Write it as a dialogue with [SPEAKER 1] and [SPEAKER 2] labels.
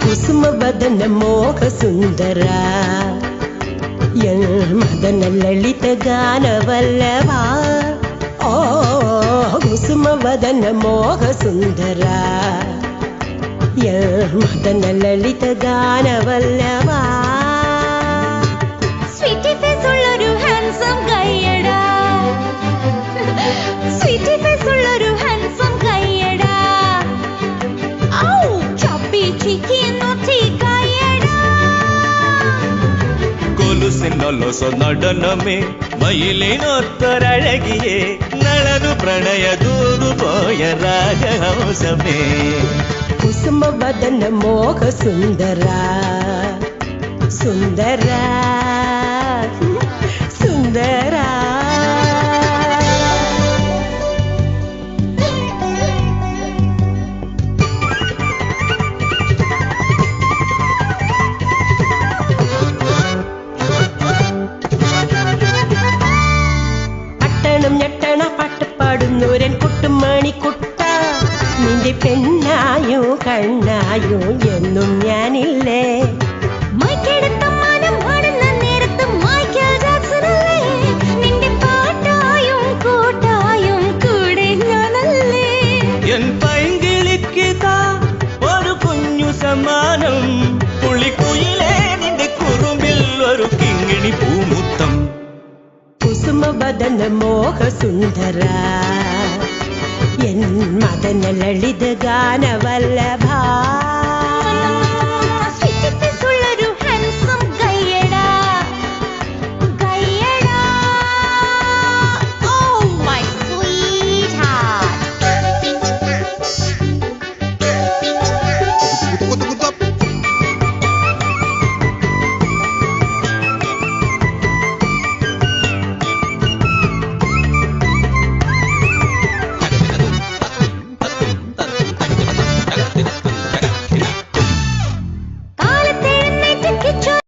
[SPEAKER 1] ಕುಸುಮ ವದನ ಮೋಹ ಸುಂದರ ಮದನ ಲಲಿತ ಗಾನ ವಲ್ಲಭ ಓ ಕುಸುಮ ವದನ ಮೋಹ ಸುಂದರ ಮದನ ಲಲಿತ ಗಾನ ವಲ್ಲಭ
[SPEAKER 2] സ്വീറ്റി ഫേസ് ഉള്ളൊരു ഹാൻസം ഗൈയടാ സ്വീറ്റി ഫേസ് ഉള്ളൊരു ഹാൻസം ഗൈയടാ ഔ ചപ്പി ചിക്കി നോട്ടി ഗൈയടാ
[SPEAKER 3] കൊലുസിനൊലൊസ നടനമേ മയിലിനൊത്തൊരഴകിയേ നളനു പ്രണയ ദൂതു പോയ രാജഹംസമേ
[SPEAKER 1] ಕುಸುಮ ವದನ ಮೋಹ ಸುಂದರ ಸುಂದರ സുന്ദര അട്ടണം ഞെട്ടണ പാട്ട് പാടുന്നൂരൻ കുട്ടുമണി കുട്ട നിന്റെ പെണ്ണായോ കണ്ണായോ എന്നും ഞാനില്ലേ
[SPEAKER 2] മൈക്കെടുത്ത മനം പാടുന്ന നേരത്ത് മൈക്കൽ ജാക്സണല്ലേ നിന്റെ പാട്ടായും കൂട്ടായും കൂടെ ഞാനല്ലേ
[SPEAKER 3] എൻ പൈങ്കിളിക്കിതാ ഒരു കുഞ്ഞു സമ്മാനം പുള്ളിക്കുയിലേ നിന്റെ കുറുമ്പിൽ ഒരു കിങ്ങിണി പൂമുത്തം
[SPEAKER 1] കുസുമ വദന മോഹ സുന്ദര എൻ മദന ലളിത ഗാന വല്ലഭ